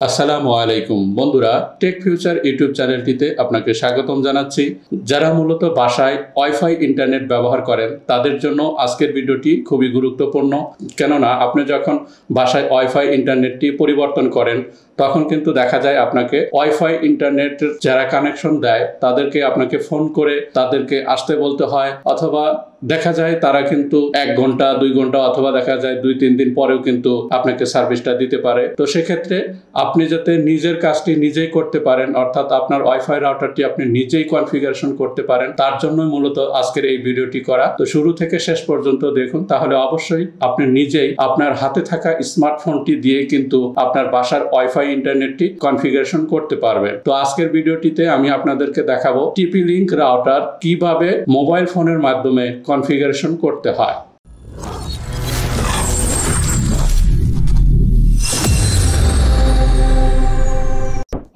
আসসালামু আলাইকুম বন্ধুরা, টেক ফিউচার ইউটিউব চ্যানেলটিতে আপনাকে স্বাগতম জানাচ্ছি। যারা মূলত বাসায় ওয়াইফাই ইন্টারনেট ব্যবহার করেন তাদের জন্য আজকের ভিডিওটি খুবই গুরুত্বপূর্ণ। কেননা আপনি যখন বাসায় ওয়াইফাই ইন্টারনেটটি পরিবর্তন করেন তখন কিন্তু দেখা যায় আপনাকে ওয়াইফাই ইন্টারনেটের যারা কানেকশন দেয় তাদেরকে আপনাকে ফোন করে তাদেরকে আসতে বলতে হয়, অথবা দেখা যায় তারা কিন্তু 1 ঘন্টা 2 ঘন্টা অথবা দেখা যায় 2-3 দিন পরেও কিন্তু আপনাকে সার্ভিসটা দিতে পারে। তো সেক্ষেত্রে আপনি যাতে নিজের কাজটি নিজেই করতে পারেন, অর্থাৎ আপনার ওয়াইফাই রাউটারটি আপনি নিজেই কনফিগারেশন করতে পারেন, তার জন্য মূলত আজকের এই ভিডিওটি করা। তো শুরু থেকে শেষ পর্যন্ত দেখুন, তাহলে অবশ্যই আপনি নিজেই আপনার হাতে থাকা স্মার্টফোনটি দিয়ে কিন্তু আপনার বাসার ওয়াইফাই ইন্টারনেটটি কনফিগারেশন করতে পারবেন। তো আজকের ভিডিওটিতে আমি আপনাদেরকে দেখাবো টিপি লিংক রাউটার কিভাবে মোবাইল ফোনের মাধ্যমে কনফিগারেশন করতে হয়।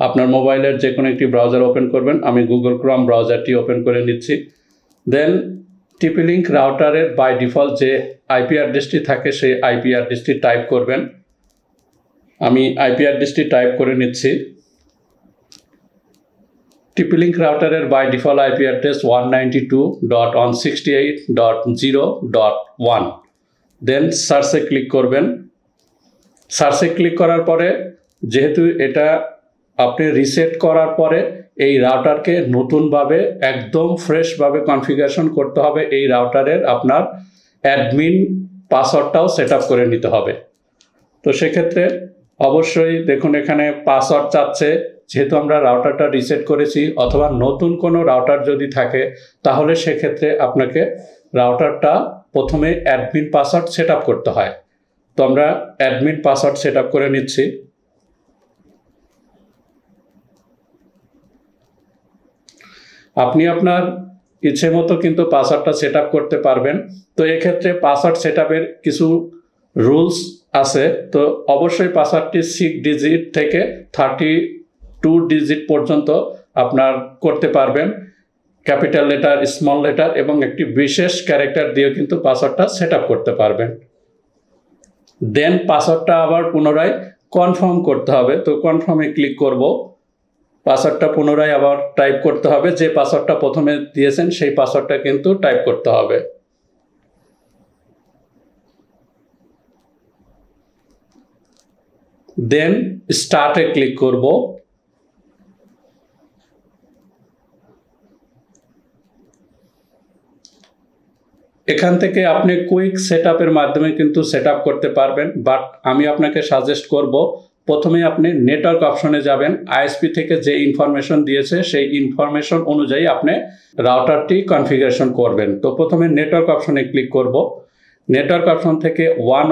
আপনার মোবাইলের যে কোনো একটি ব্রাউজার ওপেন করবেন। আমি গুগল ক্রোম ব্রাউজারটি ওপেন করে নিচ্ছি। দেন টিপি লিংক রাউটারের বাই ডিফল্ট যে আইপি অ্যাড্রেসটি থাকে সেই আইপি অ্যাড্রেসটি টাইপ করবেন। আমি আইপি অ্যাড্রেসটি টাইপ করে নিচ্ছি। টিপি লিংক রাউটারের by default IP address 192.168.0.1। Then সার্চে ক্লিক করবেন। সার্চে ক্লিক করার পরে যেহেতু এটা আপনি রিসেট করার পরে এই রাউটারকে নতুনভাবে একদম ফ্রেশভাবে কনফিগারেশন করতে হবে। এই রাউটারের আপনার অ্যাডমিন পাসওয়ার্ডটাও সেট আপ করে নিতে হবে। তো সেক্ষেত্রে অবশ্যই দেখুন এখানে পাসওয়ার্ড চাচ্ছে, যেহেতু আমরা রাউটারটা রিসেট করেছি, অথবা নতুন কোনো রাউটার যদি থাকে তাহলে সেক্ষেত্রে আপনাকে রাউটারটা প্রথমে অ্যাডমিন পাসওয়ার্ড সেট আপ করতে হয়। তো আমরা অ্যাডমিন পাসওয়ার্ড সেট আপ করে নিচ্ছি। আপনি আপনার ইচ্ছে মতো কিন্তু পাসওয়ার্ডটা সেট আপ করতে পারবেন। তো এক্ষেত্রে পাসওয়ার্ড সেট আপের কিছু রুলস আছে। তো অবশ্যই পাসওয়ার্ডটি 6 ডিজিট থেকে 32 ডিজিট পর্যন্ত আপনার করতে পারবেন। ক্যাপিটাল লেটার, স্মল লেটার এবং একটি বিশেষ ক্যারেক্টার দিয়েও কিন্তু পাসওয়ার্ডটা সেট আপ করতে পারবেন। দেন পাসওয়ার্ডটা আবার পুনরায় কনফার্ম করতে হবে। তো কনফার্মে ক্লিক করব। পাসওয়ার্ডটা পুনরায় আবার টাইপ করতে হবে। যে পাসওয়ার্ডটা প্রথমে দিয়েছেন সেই পাসওয়ার্ডটা কিন্তু টাইপ করতে হবে। দেন স্টার্টে ক্লিক করব। এখান থেকে আপনি কুইক সেট আপের মাধ্যমে কিন্তু সেট আপ করতে পারবেন, বাট আমি আপনাকে সাজেস্ট করব প্রথমে আপনি নেটওয়ার্ক অপশনে যাবেন। আইএসপি থেকে যে ইনফরমেশন দিয়েছে সেই ইনফরমেশন অনুযায়ী আপনি রাউটারটি কনফিগারেশন করবেন। তো প্রথমে নেটওয়ার্ক অপশনে ক্লিক করব। নেটওয়ার্ক অপশন থেকে ওয়ান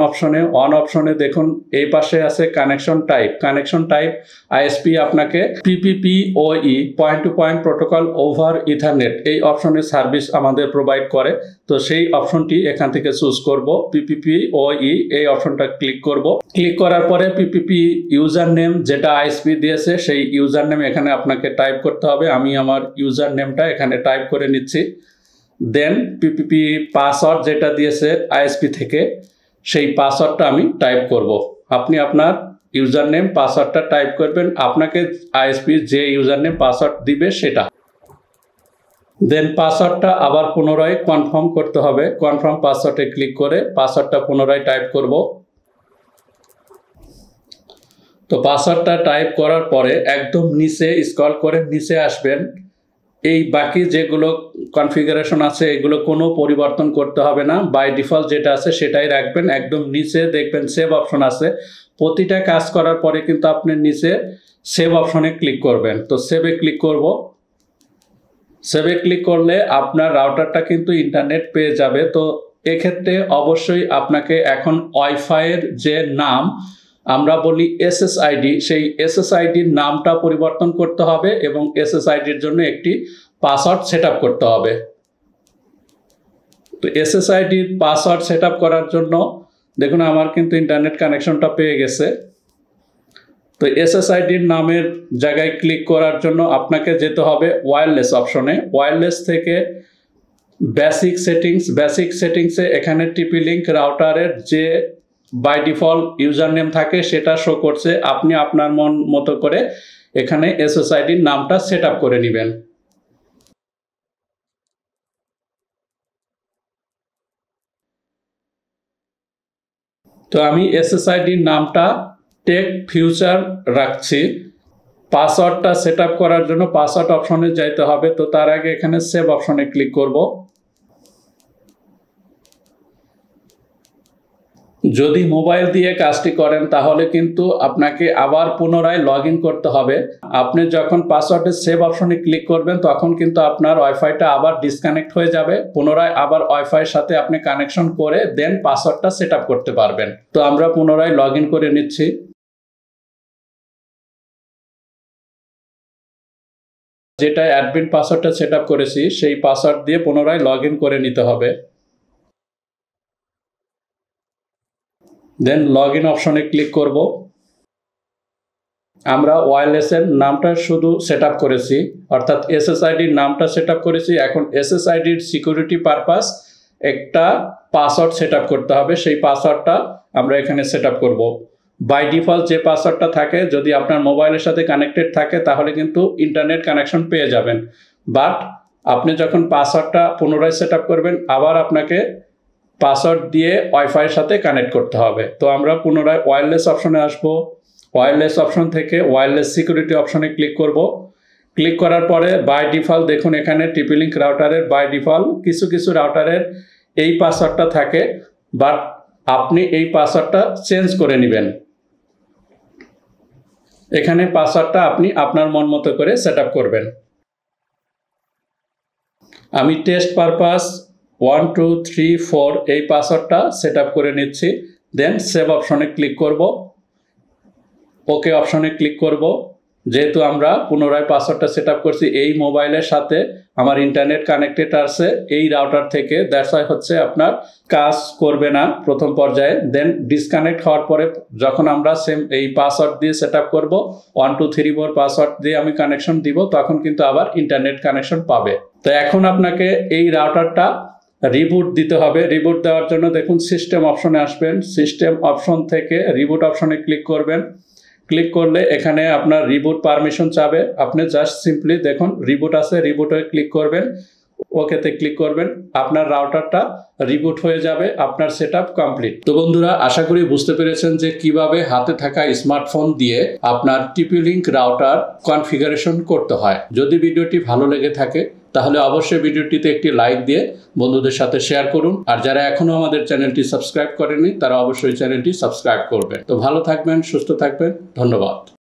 অপশনে দেখুন এই পাশে আছে connection type. Connection type ISP আপনাকে PPPoE point to point protocol over Ethernet এই অপশনের সার্ভিস আমাদের প্রোভাইড করে। তো সেই অপশনটি এখান থেকে চুজ করব। পিপিপিওই এই অপশনটা ক্লিক করব। ক্লিক করার পরে পিপিপি ইউজার নেম যেটা আইএসপি দিয়েছে সেই ইউজার নেম এখানে আপনাকে টাইপ করতে হবে। আমি আমার ইউজার নেমটা এখানে টাইপ করে নিচ্ছি। দেন পিপিপি পাসওয়ার্ড যেটা দিয়েছে আইএসপি থেকে সেই পাসওয়ার্ডটা আমি টাইপ করব। আপনি আপনার ইউজার নেম পাসওয়ার্ডটা টাইপ করবেন, আপনাকে আইএসপি যে ইউজার নেম পাসওয়ার্ড দিবে সেটা। দেন পাসওয়ার্ডটা আবার পুনরায় কনফার্ম করতে হবে। কনফার্ম পাসওয়ার্ডে ক্লিক করে পাসওয়ার্ডটা পুনরায় টাইপ করব। তো পাসওয়ার্ডটা টাইপ করার পরে একদম নিচে স্ক্রল করে নিচে আসবেন। এই বাকি যেগুলো কনফিগারেশন আছে এগুলো কোনো পরিবর্তন করতে হবে না, বাই ডিফল্ট যেটা আছে সেটাই রাখবেন। একদম নিচে দেখবেন সেভ অপশন আছে। প্রতিটা কাজ করার পরে কিন্তু আপনি নিচে সেভ অপশনে ক্লিক করবেন। তো সেভে ক্লিক করব। সেভে ক্লিক করলে আপনার রাউটারটা কিন্তু ইন্টারনেট পেয়ে যাবে। তো এক্ষেত্রে অবশ্যই আপনাকে এখন ওয়াইফাইয়ের যে নাম আমরা বলি এসএসআইডি, সেই এসএসআইডির নামটা পরিবর্তন করতে হবে এবং এসএসআইডির জন্য একটি পাসওয়ার্ড সেট আপ করতে হবে। তো এসএসআইডির পাসওয়ার্ড সেট আপ করার জন্য দেখুন আমার কিন্তু ইন্টারনেট কানেকশনটা পেয়ে গেছে। তো এসএসআইডির নামের জায়গায় ক্লিক করার জন্য আপনাকে যেতে হবে ওয়্যারলেস অপশনে। ওয়্যারলেস থেকে বেসিক সেটিংসে এখানে টিপি লিংক রাউটারের যে বাই ডিফল্ট ইউজার নেম থাকে সেটা শো করছে। আপনি আপনার মন মতো করে এখানে এসএসআইডির নামটা সেট আপ করে নেবেন। তো আমি এসএসআইডির নামটা টেক ফিউচার রাখছি। পাসওয়ার্ডটা সেট আপ করার জন্য পাসওয়ার্ড অপশনে যাইতে হবে। তো তার আগে এখানে সেভ অপশনে ক্লিক করব। যদি মোবাইল দিয়ে কাজটি করেন তাহলে কিন্তু আপনাকে আবার পুনরায় লগ ইন করতে হবে। আপনি যখন পাসওয়ার্ডের সেভ অপশনে ক্লিক করবেন তখন কিন্তু আপনার ওয়াইফাইটা আবার ডিসকানেক্ট হয়ে যাবে। পুনরায় আবার ওয়াইফাইয়ের সাথে আপনি কানেকশন করে দেন পাসওয়ার্ডটা সেট আপ করতে পারবেন। তো আমরা পুনরায় লগ ইন করে নিচ্ছি। যেটা অ্যাডমিন পাসওয়ার্ডটা সেট আপ করেছি সেই পাসওয়ার্ড দিয়ে পুনরায় লগ ইন করে নিতে হবে। দেন লগ ইন অপশনে ক্লিক করব। আমরা ওয়্যারলেসের নামটা শুধু সেট আপ করেছি, অর্থাৎ এসএসআইডির নামটা সেট আপ করেছি। এখন এসএসআইডির সিকিউরিটি পারপাস একটা পাসওয়ার্ড সেট আপ করতে হবে। সেই পাসওয়ার্ডটা আমরা এখানে সেট আপ করবো। বাই ডিফল্ট যে পাসওয়ার্ডটা থাকে, যদি আপনার মোবাইলের সাথে কানেক্টেড থাকে তাহলে কিন্তু ইন্টারনেট কানেকশন পেয়ে যাবেন। বাট আপনি যখন পাসওয়ার্ডটা পুনরায় সেট আপ করবেন আবার আপনাকে পাসওয়ার্ড দিয়ে ওয়াইফাইয়ের সাথে কানেক্ট করতে হবে। তো আমরা পুনরায় ওয়্যারলেস অপশনে আসব। ওয়্যারলেস অপশন থেকে ওয়্যারলেস সিকিউরিটি অপশনে ক্লিক করব। ক্লিক করার পরে বাই ডিফল্ট দেখুন এখানে টিপি-লিঙ্ক রাউটারের বাই ডিফল্ট কিছু রাউটারের এই পাসওয়ার্ডটা থাকে, বাট আপনি এই পাসওয়ার্ডটা চেঞ্জ করে নেবেন। এখানে পাসওয়ার্ডটা আপনি আপনার মন মতো করে সেট আপ করবেন। আমি টেস্ট পারপাস 1 2 3 4 এই পাসওয়ার্ডটা সেট আপ করে নিচ্ছি। দেন সেভ অপশনে ক্লিক করব। ওকে অপশনে ক্লিক করব। যেহেতু আমরা পুনরায় পাসওয়ার্ডটা সেট আপ করছি, এই মোবাইলের সাথে আমার ইন্টারনেট কানেক্টেড আছে এই রাউটার থেকে, দ্যাটস ওয়াই হচ্ছে আপনার কাজ করবে না প্রথম পর্যায়ে। দেন ডিসকানেক্ট হওয়ার পরে যখন আমরা সেম এই পাসওয়ার্ড দিয়ে সেট আপ করবো 1 2 3 4 পাসওয়ার্ড দিয়ে আমি কানেকশন দিব, তখন কিন্তু আবার ইন্টারনেট কানেকশন পাবে। তো এখন আপনাকে এই রাউটারটা রিবুট দিতে হবে। রিবুট দেওয়ার জন্য দেখুন সিস্টেম অপশনে আসবেন। সিস্টেম অপশন থেকে রিবুট অপশনে ক্লিক করবেন। ক্লিক করলে এখানে আপনার রিবুট পারমিশন চাবে। আপনি জাস্ট সিম্পলি দেখুন রিবুট আছে, রিবুটে ক্লিক করবেন, ওকেতে ক্লিক করবেন, আপনার রাউটারটা রিবুট হয়ে যাবে, আপনার সেটআপ কমপ্লিট। তো বন্ধুরা, আশা করি বুঝতে পেরেছেন যে কিভাবে হাতে থাকা স্মার্টফোন দিয়ে আপনার টিপি-লিঙ্ক রাউটার কনফিগারেশন করতে হয়। যদি ভিডিওটি ভালো লেগে থাকে তাহলে অবশ্যই ভিডিওটিতে একটি লাইক দিয়ে বন্ধুদের সাথে শেয়ার করুন। আর যারা এখনো আমাদের চ্যানেলটি সাবস্ক্রাইব করেনি তারা অবশ্যই চ্যানেলটি সাবস্ক্রাইব করবেন। তো ভালো থাকবেন, সুস্থ থাকবেন, ধন্যবাদ।